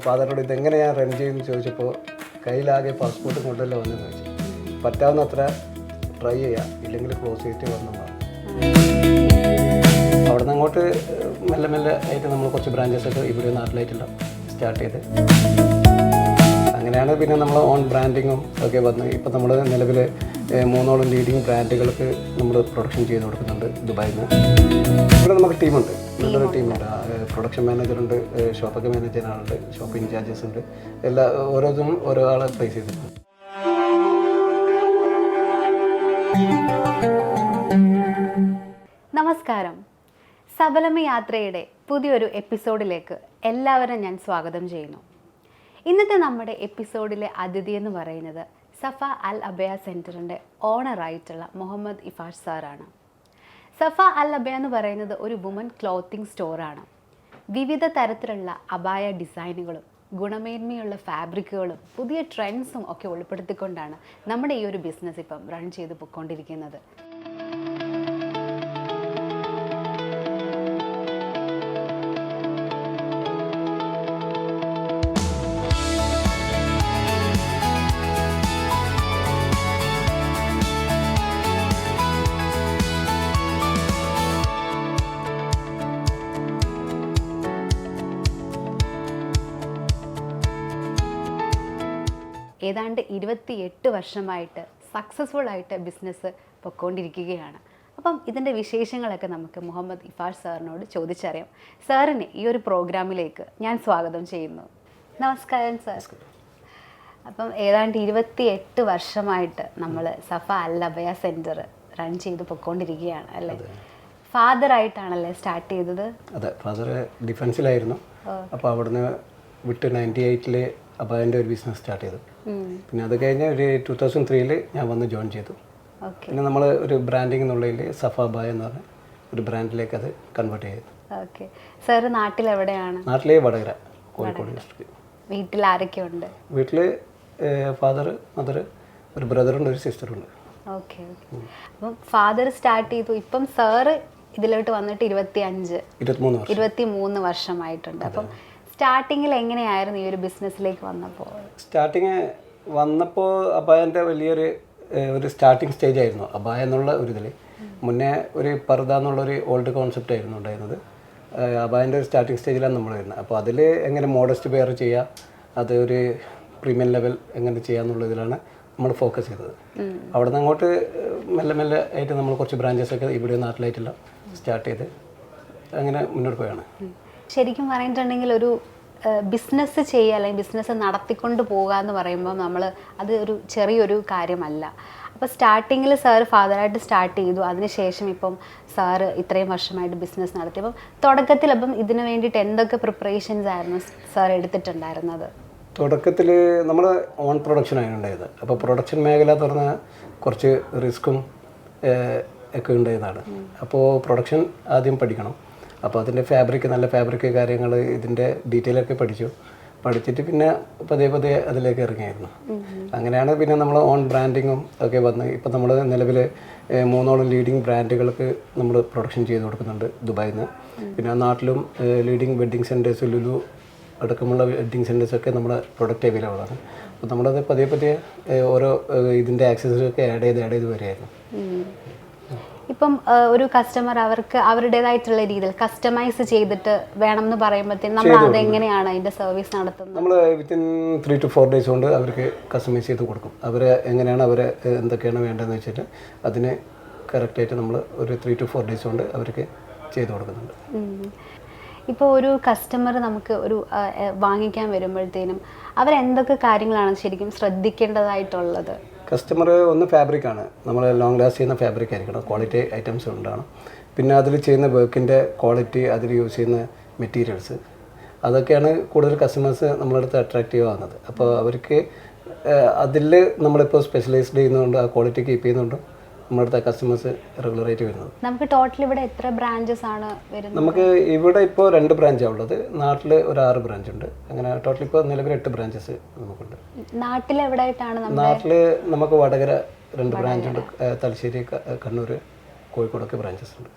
ഫാദറിനോട് ഇതെങ്ങനെ ഞാൻ റൺ ചെയ്യുമെന്ന് ചോദിച്ചപ്പോൾ കയ്യിലാകെ പാസ്പോർട്ട് കൊണ്ടല്ലേ വന്നെന്ന് ചോദിച്ചു. പറ്റാവുന്നത്ര ട്രൈ ചെയ്യാം, ഇല്ലെങ്കിൽ ക്ലോസ് ചെയ്തിട്ട് വന്നതാണ്. അവിടെ നിന്ന് അങ്ങോട്ട് മെല്ലെ മെല്ലെ ആയിട്ട് നമ്മൾ കുറച്ച് ബ്രാഞ്ചസൊക്കെ ഇവിടെ നാട്ടിലായിട്ടുള്ള സ്റ്റാർട്ട് ചെയ്ത് അങ്ങനെയാണ് പിന്നെ നമ്മൾ ഓൺ ബ്രാൻഡിങ്ങും ഒക്കെ വന്ന് ഇപ്പം നമ്മൾ നിലവിൽ 3 ലീഡിങ് ബ്രാൻഡുകൾക്ക് നമ്മൾ പ്രൊഡക്ഷൻ ചെയ്ത് കൊടുക്കുന്നുണ്ട് ദുബായിൽ നിന്ന്. ഇവിടെ നമുക്ക് ടീമുണ്ട്, നല്ലൊരു ടീമുണ്ട്. പ്രൊഡക്ഷൻ മാനേജറുണ്ട്, ഷോപ്പൊക്കെ മാനേജ് ചെയ്യുന്ന ആളുണ്ട്, ഷോപ്പ് ഇൻചാർജസ് ഉണ്ട്. ഓരോന്നും ഓരോ ആളെ പ്ലേസ് ചെയ്തിട്ടുണ്ട്. നമസ്കാരം. സബലമ യാത്രയുടെ പുതിയൊരു എപ്പിസോഡിലേക്ക് എല്ലാവരും ഞാൻ സ്വാഗതം ചെയ്യുന്നു. ഇന്നത്തെ നമ്മുടെ എപ്പിസോഡിലെ അതിഥി എന്ന് പറയുന്നത് സഫ അൽ അബയ സെൻറ്ററിൻ്റെ ഓണറായിട്ടുള്ള മുഹമ്മദ് ഇഫാഷ് സാറാണ്. സഫ അൽ അബയ എന്ന് പറയുന്നത് ഒരു വുമൻ ക്ലോത്തിങ് സ്റ്റോറാണ്. വിവിധ തരത്തിലുള്ള അബായ ഡിസൈനുകളും ഗുണമേന്മയുള്ള ഫാബ്രിക്കുകളും പുതിയ ട്രെൻഡ്സും ഒക്കെ ഉൾപ്പെടുത്തിക്കൊണ്ടാണ് നമ്മുടെ ഈ ഒരു ബിസിനസ് ഇപ്പം റൺ ചെയ്ത് പോയിക്കൊണ്ടിരിക്കുന്നത്. ഏതാണ്ട് 28 വർഷമായിട്ട് സക്സസ്ഫുൾ ആയിട്ട് ബിസിനസ് പൊയ്ക്കൊണ്ടിരിക്കുകയാണ്. അപ്പം ഇതിൻ്റെ വിശേഷങ്ങളൊക്കെ നമുക്ക് മുഹമ്മദ് ഇഫാഷ് സാറിനോട് ചോദിച്ചറിയാം. സാറിനെ ഈ ഒരു പ്രോഗ്രാമിലേക്ക് ഞാൻ സ്വാഗതം ചെയ്യുന്നു. നമസ്കാരം സാർ. അപ്പം ഏതാണ്ട് 28 വർഷമായിട്ട് നമ്മൾ സഫ അൽ അബയ സെൻറ്റർ റൺ ചെയ്ത് പൊയ്ക്കൊണ്ടിരിക്കുകയാണ് അല്ലേ? ഫാദറായിട്ടാണല്ലേ സ്റ്റാർട്ട് ചെയ്തത്? അതെ, ഫാദർ ഡിഫൻസിലായിരുന്നു. അപ്പോൾ അവിടുന്ന് വിട്ട് 98-ൽ അബായൻ്റെ ഒരു ബിസിനസ് സ്റ്റാർട്ട് ചെയ്തു. പിന്നെ അത് കഴിഞ്ഞ് ഒരു 2003-ൽ ഞാൻ വന്ന് ജോയിൻ ചെയ്തു. പിന്നെ നമ്മൾ ഒരു ബ്രാൻഡിങ് എന്നുള്ളതിൽ സഫ അബായ എന്ന് പറഞ്ഞ ഒരു ബ്രാൻഡിലേക്ക് അത് കൺവേർട്ട് ചെയ്തു. ഓക്കെ. സാർ നാട്ടിൽ എവിടെയാണ്? നാട്ടിലെ വടകര, കോഴിക്കോട് ഡിസ്ട്രിക്ട്. വീട്ടിൽ ആരൊക്കെയുണ്ട്? വീട്ടിൽ ഫാദർ, മദർ, ഒരു ബ്രദറുണ്ട്, ഒരു സിസ്റ്ററുണ്ട്. Okay okay. അപ്പം ഫാദർ സ്റ്റാർട്ട് ചെയ്തു. ഇപ്പം സാറ് ഇതിലോട്ട് വന്നിട്ട് 23 വർഷമായിട്ടുണ്ട്. അപ്പം സ്റ്റാർട്ടിങ്ങിൽ എങ്ങനെയായിരുന്നു ഈ ഒരു ബിസിനസ്സിലേക്ക് വന്നപ്പോൾ? സ്റ്റാർട്ടിങ് വന്നപ്പോൾ അബായൻ്റെ വലിയൊരു സ്റ്റാർട്ടിങ് സ്റ്റേജ് ആയിരുന്നു. അബായ എന്നുള്ള ഒരു ഇതിൽ മുന്നേ ഒരു പർദ എന്നുള്ളൊരു ഓൾഡ് കോൺസെപ്റ്റ് ആയിരുന്നു ഉണ്ടായിരുന്നത്. അബായൻ്റെ ഒരു സ്റ്റാർട്ടിങ് സ്റ്റേജിലാണ് നമ്മൾ വരുന്നത്. അപ്പോൾ അതിൽ എങ്ങനെ മോഡസ്റ്റ് വെയർ ചെയ്യുക, അത് ഒരു പ്രീമിയം ലെവൽ എങ്ങനെ ചെയ്യുക എന്നുള്ള ഇതിലാണ് നമ്മൾ ഫോക്കസ് ചെയ്തത്. അവിടെ നിന്ന് അങ്ങോട്ട് മെല്ലെ മെല്ലെ ആയിട്ട് നമ്മൾ കുറച്ച് ബ്രാഞ്ചസൊക്കെ ഇവിടെ നാട്ടിലായിട്ടുള്ള സ്റ്റാർട്ട് ചെയ്ത് അങ്ങനെ മുന്നോട്ട് പോയാണ്. ശരിക്കും പറഞ്ഞിട്ടുണ്ടെങ്കിൽ ഒരു ബിസിനസ് ചെയ്യുക അല്ലെങ്കിൽ ബിസിനസ് നടത്തിക്കൊണ്ട് പോകുക എന്ന് പറയുമ്പോൾ നമ്മൾ അത് ഒരു ചെറിയൊരു കാര്യമല്ല. അപ്പോൾ സ്റ്റാർട്ടിങ്ങിൽ സാറ് ഫാദറായിട്ട് സ്റ്റാർട്ട് ചെയ്തു. അതിനുശേഷം ഇപ്പം സാറ് ഇത്രയും വർഷമായിട്ട് ബിസിനസ് നടത്തി. അപ്പം തുടക്കത്തിൽ അപ്പം ഇതിന് വേണ്ടിയിട്ട് എന്തൊക്കെ പ്രിപ്പറേഷൻസ് ആയിരുന്നു സാർ എടുത്തിട്ടുണ്ടായിരുന്നത്? തുടക്കത്തിൽ നമ്മൾ ഓൺ പ്രൊഡക്ഷനാണ് ഉണ്ടായത്. അപ്പോൾ പ്രൊഡക്ഷൻ മേഖല തുറന്ന കുറച്ച് റിസ്ക്കും ഒക്കെ ഉണ്ടായതാണ്. അപ്പോൾ പ്രൊഡക്ഷൻ ആദ്യം പഠിക്കണം. അപ്പോൾ അതിൻ്റെ നല്ല ഫാബ്രിക് കാര്യങ്ങൾ ഇതിൻ്റെ ഡീറ്റെയിലൊക്കെ പഠിച്ചിട്ട് പിന്നെ പതിയെ അതിലേക്ക് ഇറങ്ങിയായിരുന്നു. അങ്ങനെയാണ് പിന്നെ നമ്മൾ ഓൺ ബ്രാൻഡിങ്ങും ഒക്കെ വന്ന് ഇപ്പം നമ്മൾ നിലവിൽ 3 ലീഡിങ് ബ്രാൻഡുകൾക്ക് നമ്മൾ പ്രൊഡക്ഷൻ ചെയ്ത് കൊടുക്കുന്നുണ്ട് ദുബായിൽ നിന്ന്. പിന്നെ നാട്ടിലും ലീഡിങ് വെഡ്ഡിങ് സെൻറ്റേഴ്സ്, ലുലു അടക്കമുള്ള വെഡ്ഡിങ് സെൻറ്റേഴ്സൊക്കെ നമ്മുടെ പ്രൊഡക്റ്റ് അവൈലബിൾ ആണ്. അപ്പോൾ നമ്മളത് പതിയെ ഓരോ ഇതിൻ്റെ ആക്സസറീസൊക്കെ ആഡ് ചെയ്ത് വരികയായിരുന്നു. ഇപ്പം ഒരു കസ്റ്റമർ അവർക്ക് അവരുടേതായിട്ടുള്ള രീതിയിൽ കസ്റ്റമൈസ് ചെയ്തിട്ട് വേണം എന്ന് പറയുമ്പോഴത്തേക്കും നമ്മൾ അതെങ്ങനെയാണ് അതിൻ്റെ സർവീസ് നടത്തുന്നത്? നമ്മൾ വിത്തിൻ 3 to 4 days കൊണ്ട് അവർക്ക് കസ്റ്റമൈസ് ചെയ്ത് കൊടുക്കും. അവരെ എന്തൊക്കെയാണ് വേണ്ടതെന്ന് വെച്ചിട്ട് അതിന് കറക്റ്റായിട്ട് നമ്മൾ ഒരു 3 to 4 days കൊണ്ട് അവർക്ക് ചെയ്ത് കൊടുക്കുന്നുണ്ട്. ഇപ്പോൾ ഒരു കസ്റ്റമർ നമുക്ക് ഒരു വാങ്ങിക്കാൻ വരുമ്പോഴത്തേനും അവരെന്തൊക്കെ കാര്യങ്ങളാണ് ശരിക്കും ശ്രദ്ധിക്കേണ്ടതായിട്ടുള്ളത്? കസ്റ്റമർ ഒന്ന് ഫാബ്രിക്കാണ്, നമ്മൾ ലോങ് ലാസ്റ്റ് ചെയ്യുന്ന ഫാബ്രിക് ആയിരിക്കണം, ക്വാളിറ്റി ഐറ്റംസ് ഉണ്ടാകണം. പിന്നെ അതിൽ ചെയ്യുന്ന വർക്കിൻ്റെ ക്വാളിറ്റി, അതിൽ യൂസ് ചെയ്യുന്ന മെറ്റീരിയൽസ്, അതൊക്കെയാണ് കൂടുതൽ കസ്റ്റമേഴ്സ് നമ്മളടുത്ത് അട്രാക്റ്റീവ് ആകുന്നത്. അപ്പോൾ അവർക്ക് അതിൽ നമ്മളിപ്പോൾ സ്പെഷ്യലൈസ്ഡ് ചെയ്യുന്നതുകൊണ്ട് ആ ക്വാളിറ്റി കീപ്പ് ചെയ്യുന്നുണ്ട് നമ്മുടെ കസ്റ്റമേഴ്സ് റെഗുലറായിട്ട് വരുന്നത്. നമുക്ക് ടോട്ടൽ ഇവിടെ എത്ര ബ്രാഞ്ചസ് ആണ് വരുന്നത്? നമുക്ക് ഇവിടെ ഇപ്പോൾ 2 ബ്രാഞ്ചാണ് ഉള്ളത്. നാട്ടിൽ ഒരു 6 ബ്രാഞ്ച് ഉണ്ട്. അങ്ങനെ ടോട്ടൽ ഇപ്പോൾ നിലവിൽ 8 ബ്രാഞ്ചസ് നമുക്കുണ്ട്. നാട്ടിൽ എവിടെയായിട്ടാണ്? നാട്ടിൽ നമുക്ക് വടകര 2 ബ്രാഞ്ച് ഉണ്ട്, തലശ്ശേരി, കണ്ണൂർ, കോഴിക്കോടൊക്കെ ബ്രാഞ്ചസ് ഉണ്ട്.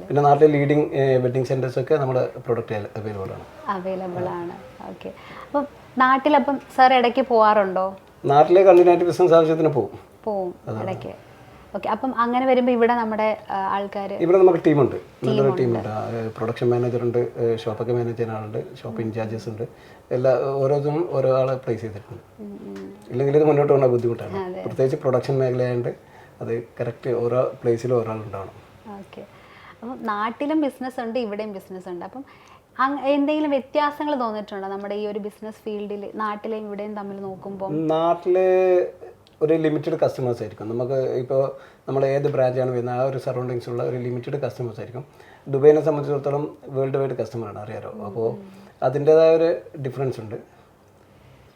പിന്നെ നാട്ടിലെ ലീഡിങ് വെഡിങ് സെൻറ്റേഴ്സൊക്കെ നമ്മുടെ പ്രൊഡക്റ്റ് അവൈലബിൾ ആണ്. ഓക്കെ. അപ്പം നാട്ടിലപ്പം സാർ ഇടയ്ക്ക് പോവാറുണ്ടോ? നാട്ടിലെ കണ്ടിന്യൂറ്റി ബിസിനസ് ആവശ്യത്തിന് പോവും ഇടയ്ക്ക്. ഓക്കെ. അപ്പം അങ്ങനെ വരുമ്പോൾ ഇവിടെ നമ്മുടെ ആൾക്കാർ, ഇവിടെ നമുക്ക് ടീമുണ്ട്, നല്ലൊരു ടീമുണ്ട്. പ്രൊഡക്ഷൻ മാനേജറുണ്ട്, ഷോപ്പൊക്കെ മാനേജ് ചെയ്യുന്ന ആളുണ്ട്, ഷോപ്പ് ഇൻചാർജസ് ഉണ്ട്. ഓരോന്നും ഓരോ ആളെ പ്ലേസ് ചെയ്തിട്ടുണ്ട്. ഇല്ലെങ്കിൽ ഇത് മുന്നോട്ട് പോകുന്ന ബുദ്ധിമുട്ടാണ്. പ്രത്യേകിച്ച് പ്രൊഡക്ഷൻ മേഖലയായതുകൊണ്ട് അത് കറക്റ്റ് ഓരോ പ്ലേസിലും ഒരാളുണ്ടാവണം. ഓക്കെ. അപ്പം നാട്ടിലും ബിസിനസ് ഉണ്ട്, ഇവിടെയും ബിസിനസ് ഉണ്ട്. അപ്പം എന്തെങ്കിലും വ്യത്യാസങ്ങൾ തോന്നിയിട്ടുണ്ടോ നമ്മുടെ ഈ ഒരു ബിസിനസ് ഫീൽഡിൽ നാട്ടിലെയും ഇവിടെയും തമ്മിൽ നോക്കുമ്പോൾ? നാട്ടിലെ ഒരു ലിമിറ്റഡ് കസ്റ്റമേഴ്സ് ആയിരിക്കും. നമുക്ക് ഇപ്പോൾ നമ്മൾ ഏത് ബ്രാഞ്ചാണ് വരുന്നത് ആ ഒരു സറൗണ്ടിങ്സ് ഉള്ള ഒരു ലിമിറ്റഡ് കസ്റ്റമേഴ്സ് ആയിരിക്കും. ദുബൈനെ സംബന്ധിച്ചിടത്തോളം വേൾഡ് വൈഡ് കസ്റ്റമറാണ്, അറിയാലോ. അപ്പോൾ അതിൻ്റേതായ ഒരു ഡിഫറൻസ് ഉണ്ട്.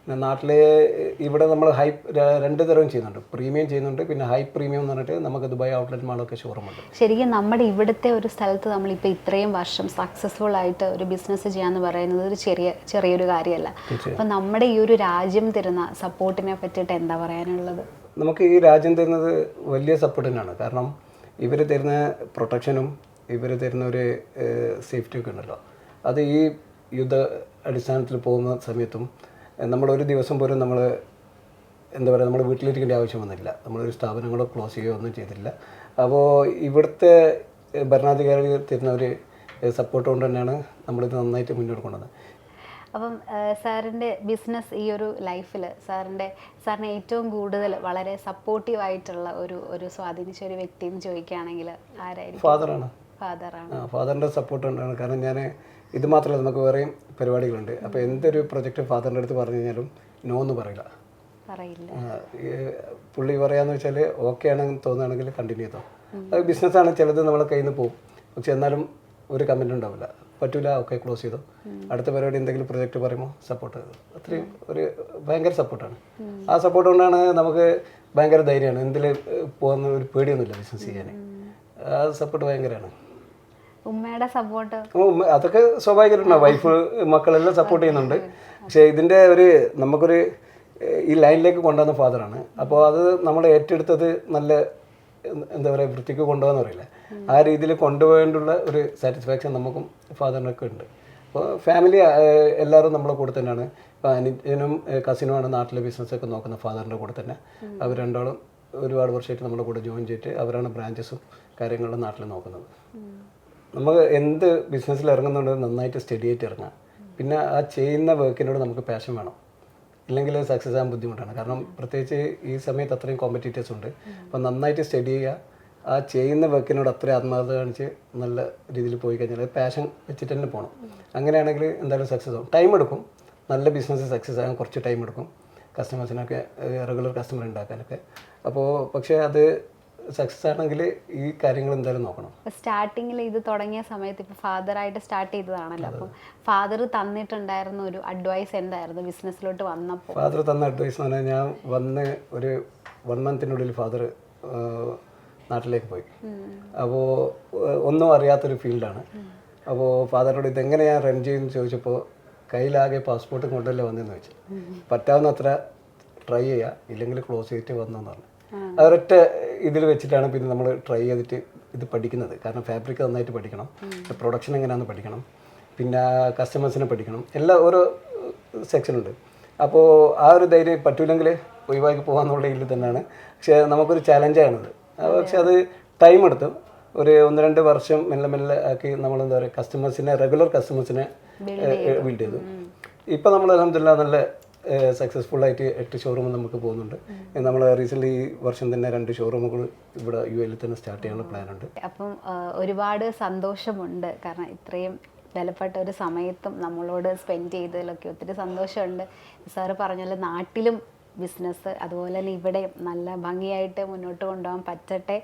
നാട്ടിലെ ഇവിടെ നമ്മൾ രണ്ട് തരവും ചെയ്യുന്നുണ്ട്. പ്രീമിയം ചെയ്യുന്നുണ്ട്, പിന്നെ ഹൈ പ്രീമിയം എന്ന് പറഞ്ഞിട്ട് നമുക്ക് ദുബായ് ഔട്ട്ലെറ്റ് മാളൊക്കെ ഷോറൂമുണ്ട്. ശരിക്കും നമ്മുടെ ഇവിടുത്തെ ഒരു സ്ഥലത്ത് നമ്മളിപ്പോൾ ഇത്രയും വർഷം സക്സസ്ഫുൾ ആയിട്ട് ഒരു ബിസിനസ് ചെയ്യാന്ന് പറയുന്നത് ഒരു ചെറിയൊരു കാര്യമല്ല. അപ്പം നമ്മുടെ ഈ ഒരു രാജ്യം തരുന്ന സപ്പോർട്ടിനെ പറ്റിയിട്ട് എന്താ പറയാനുള്ളത്? നമുക്ക് ഈ രാജ്യം തരുന്നത് വലിയ സപ്പോർട്ട് തന്നെയാണ്. കാരണം ഇവർ തരുന്ന പ്രൊട്ടക്ഷനും ഇവർ തരുന്ന ഒരു സേഫ്റ്റിയൊക്കെ ഉണ്ടല്ലോ, അത് ഈ യുദ്ധ അടിസ്ഥാനത്തിൽ പോകുന്ന സമയത്തും നമ്മളൊരു ദിവസം പോലും നമ്മൾ എന്താ പറയുക, നമ്മൾ വീട്ടിലിരിക്കേണ്ട ആവശ്യം വന്നില്ല. നമ്മളൊരു സ്ഥാപനങ്ങളോ ക്ലോസ് ചെയ്യുകയോ ഒന്നും ചെയ്തില്ല. അപ്പോൾ ഇവിടുത്തെ ഭരണാധികാരികൾ തരുന്ന ഒരു സപ്പോർട്ട് കൊണ്ട് തന്നെയാണ് നമ്മളിത് നന്നായിട്ട് മുന്നോട്ട് കൊണ്ടുവന്നത്. അപ്പം സാറിൻ്റെ ബിസിനസ് ഈ ഒരു ലൈഫിൽ സാറിന് ഏറ്റവും കൂടുതൽ വളരെ സപ്പോർട്ടീവായിട്ടുള്ള ഒരു സ്വാധീനിച്ച ഒരു വ്യക്തി എന്ന് ചോദിക്കുകയാണെങ്കിൽ ആരായിരിക്കും? ഫാദറാണ്. ഫാദറിൻ്റെ സപ്പോർട്ട് ഉണ്ടാണ്. കാരണം ഞാൻ ഇത് മാത്രമല്ല, നമുക്ക് വേറെയും പരിപാടികളുണ്ട്. അപ്പോൾ എന്തൊരു പ്രൊജക്റ്റ് ഫാദറിൻ്റെ അടുത്ത് പറഞ്ഞു കഴിഞ്ഞാലും നോ എന്ന് പറയില്ല. പുള്ളി പറയാന്ന് വെച്ചാൽ ഓക്കെ ആണെന്ന് തോന്നുകയാണെങ്കിൽ കണ്ടിന്യൂ ചെയ്തോ. അത് ബിസിനസ്സാണ്, ചിലത് നമ്മളെ കയ്യിൽ നിന്ന് പോകും. പക്ഷെ എന്നാലും ഒരു കമൻറ്റ് ഉണ്ടാവില്ല. പറ്റൂല, ഓക്കെ ക്ലോസ് ചെയ്തോ. അടുത്ത പരിപാടി എന്തെങ്കിലും പ്രൊജക്റ്റ് പറയുമ്പോൾ സപ്പോർട്ട് ചെയ്തു. അത്രയും ഒരു ഭയങ്കര സപ്പോർട്ടാണ്. ആ സപ്പോർട്ട് കൊണ്ടാണ് നമുക്ക് ഭയങ്കര ധൈര്യമാണ്. എന്തിൽ പോകുന്ന ഒരു പേടിയൊന്നുമില്ല ബിസിനസ് ചെയ്യാൻ. ആ സപ്പോർട്ട് ഭയങ്കരമാണ്. ഉമ്മയുടെ സപ്പോർട്ട് അതൊക്കെ സ്വാഭാവികമായിട്ടുണ്ടാവും. വൈഫ് മക്കളെല്ലാം സപ്പോർട്ട് ചെയ്യുന്നുണ്ട്. പക്ഷേ ഇതിൻ്റെ നമുക്കൊരു ഈ ലൈനിലേക്ക് കൊണ്ടുവന്ന ഫാദറാണ്. അപ്പോൾ അത് നമ്മൾ ഏറ്റെടുത്തത് നല്ല എന്താ പറയുക, വൃത്തിക്ക് കൊണ്ടുപോകാന്ന് പറയില്ല, ആ രീതിയിൽ കൊണ്ടുപോകേണ്ടുള്ള ഒരു സാറ്റിസ്ഫാക്ഷൻ നമുക്കും ഫാദറിനൊക്കെ ഉണ്ട്. അപ്പോൾ ഫാമിലി എല്ലാവരും നമ്മളെ കൂടെ തന്നെയാണ്. ഇപ്പോൾ അനിയനും കസിനുമാണ് നാട്ടിലെ ബിസിനസ്സൊക്കെ നോക്കുന്ന ഫാദറിൻ്റെ കൂടെ തന്നെ. അവർ രണ്ടാളും ഒരുപാട് വർഷമായിട്ട് നമ്മുടെ കൂടെ ജോയിൻ ചെയ്തിട്ട് അവരാണ് ബ്രാഞ്ചസും കാര്യങ്ങളും നാട്ടിൽ നോക്കുന്നത്. നമുക്ക് എന്ത് ബിസിനസ്സിൽ ഇറങ്ങുന്നുണ്ട് നന്നായിട്ട് സ്റ്റഡി ആയിട്ട് ഇറങ്ങാം. പിന്നെ ആ ചെയ്യുന്ന വർക്കിനോട് നമുക്ക് പാഷൻ വേണം, ഇല്ലെങ്കിൽ സക്സസ് ആകാൻ ബുദ്ധിമുട്ടാണ്. കാരണം പ്രത്യേകിച്ച് ഈ സമയത്ത് അത്രയും കോമ്പറ്റീറ്റേഴ്സ് ഉണ്ട്. അപ്പോൾ നന്നായിട്ട് സ്റ്റഡി ചെയ്യുക, ആ ചെയ്യുന്ന വർക്കിനോട് അത്രയും ആത്മാർത്ഥത കാണിച്ച് നല്ല രീതിയിൽ പോയി കഴിഞ്ഞാൽ പാഷൻ വെച്ചിട്ട് തന്നെ പോകണം. അങ്ങനെയാണെങ്കിൽ എന്തായാലും സക്സസ് ആവും. ടൈം എടുക്കും, നല്ല ബിസിനസ് സക്സസ് ആകാൻ കുറച്ച് ടൈം എടുക്കും, കസ്റ്റമേഴ്സിനൊക്കെ റെഗുലർ കസ്റ്റമർ ഉണ്ടാക്കാനൊക്കെ. അപ്പോൾ പക്ഷേ അത് സക്സസ് ആണെങ്കിൽ ഈ കാര്യങ്ങൾ എന്തായാലും നോക്കണം. സ്റ്റാർട്ടിങ്ങിൽ ഇത് തുടങ്ങിയ സമയത്ത് ഇപ്പോൾ ഫാദറായിട്ട് സ്റ്റാർട്ട് ചെയ്തതാണല്ലോ, അപ്പം ഫാദർ തന്നിട്ടുണ്ടായിരുന്ന ഒരു അഡ്വൈസ് എന്തായിരുന്നു ബിസിനസ്സിലോട്ട് വന്നപ്പോൾ? ഫാദർ തന്ന അഡ്വൈസ് എന്ന് പറഞ്ഞാൽ, ഞാൻ വന്ന് ഒരു 1 മന്തിനുള്ളിൽ ഫാദർ നാട്ടിലേക്ക് പോയി. അപ്പോൾ ഒന്നും അറിയാത്തൊരു ഫീൽഡാണ്. അപ്പോൾ ഫാദറിനോട് ഇതെങ്ങനെ ഞാൻ റൺ ചെയ്യുമെന്ന് ചോദിച്ചപ്പോൾ കയ്യിലാകെ പാസ്പോർട്ട് കൊണ്ടല്ലേ വന്നതെന്ന് വെച്ചു. പറ്റാവുന്നത്ര ട്രൈ ചെയ്യുക, ഇല്ലെങ്കിൽ ക്ലോസ് ചെയ്തിട്ട് വന്നെന്ന് പറഞ്ഞു. അതൊരൊറ്റ ഇതിൽ വെച്ചിട്ടാണ് പിന്നെ നമ്മൾ ട്രൈ ചെയ്തിട്ട് ഇത് പഠിക്കുന്നത്. കാരണം ഫാബ്രിക് നന്നായിട്ട് പഠിക്കണം, പ്രൊഡക്ഷൻ എങ്ങനെയാണെന്ന് പഠിക്കണം, പിന്നെ കസ്റ്റമേഴ്സിനെ പഠിക്കണം, എല്ലാം ഓരോ സെക്ഷനുണ്ട്. അപ്പോൾ ആ ഒരു ധൈര്യം പറ്റൂലെങ്കിൽ ഒഴിവാക്കി പോകാമെന്നുള്ള ഇതിൽ തന്നെയാണ്. പക്ഷേ നമുക്കൊരു ചലഞ്ചാണിത്. പക്ഷെ അത് ടൈം എടുത്തു. ഒരു 1-2 വർഷം മെല്ലെ ആക്കി നമ്മൾ എന്താ പറയുക, കസ്റ്റമേഴ്സിനെ റെഗുലർ കസ്റ്റമേഴ്സിനെ ബിൽഡ് ചെയ്തു. ഇപ്പോൾ നമ്മൾ അൽഹംദുലില്ലാ നല്ല സക്സസ്ഫുള്ളായിട്ട് 8 ഷോറൂം നമുക്ക് പോകുന്നുണ്ട്. നമ്മൾ റീസെൻ്റ്ലി ഈ വർഷം തന്നെ 2 ഷോറൂമുകൾ ഇവിടെ UAE തന്നെ സ്റ്റാർട്ട് ചെയ്യാനുള്ള പ്ലാനുണ്ട്. അപ്പം ഒരുപാട് സന്തോഷമുണ്ട്, കാരണം ഇത്രയും വിലപ്പെട്ട ഒരു സമയത്തും നമ്മളോട് സ്പെൻഡ് ചെയ്തതിലൊക്കെ ഒത്തിരി സന്തോഷമുണ്ട്. സാറ് പറഞ്ഞാൽ നാട്ടിലും ബിസിനസ് അതുപോലെ തന്നെ ഇവിടെയും നല്ല ഭംഗിയായിട്ട് മുന്നോട്ട് കൊണ്ടുപോകാൻ പറ്റട്ടെ.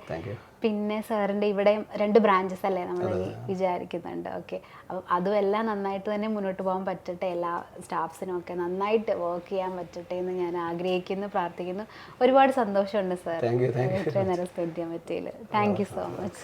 പിന്നെ സാറിൻ്റെ ഇവിടെയും 2 ബ്രാഞ്ചസ് അല്ലേ നമ്മൾ വിചാരിക്കുന്നുണ്ട്. ഓക്കെ, അപ്പം അതും എല്ലാം നന്നായിട്ട് തന്നെ മുന്നോട്ട് പോകാൻ പറ്റട്ടെ. എല്ലാ സ്റ്റാഫ്സിനും ഒക്കെ നന്നായിട്ട് വർക്ക് ചെയ്യാൻ പറ്റട്ടെ എന്ന് ഞാൻ ആഗ്രഹിക്കുന്നു, പ്രാർത്ഥിക്കുന്നു. ഒരുപാട് സന്തോഷമുണ്ട് സാർ ഇത്രയും നേരം സ്പെൻഡ് ചെയ്യാൻ പറ്റിയതിൽ. Thank you so much.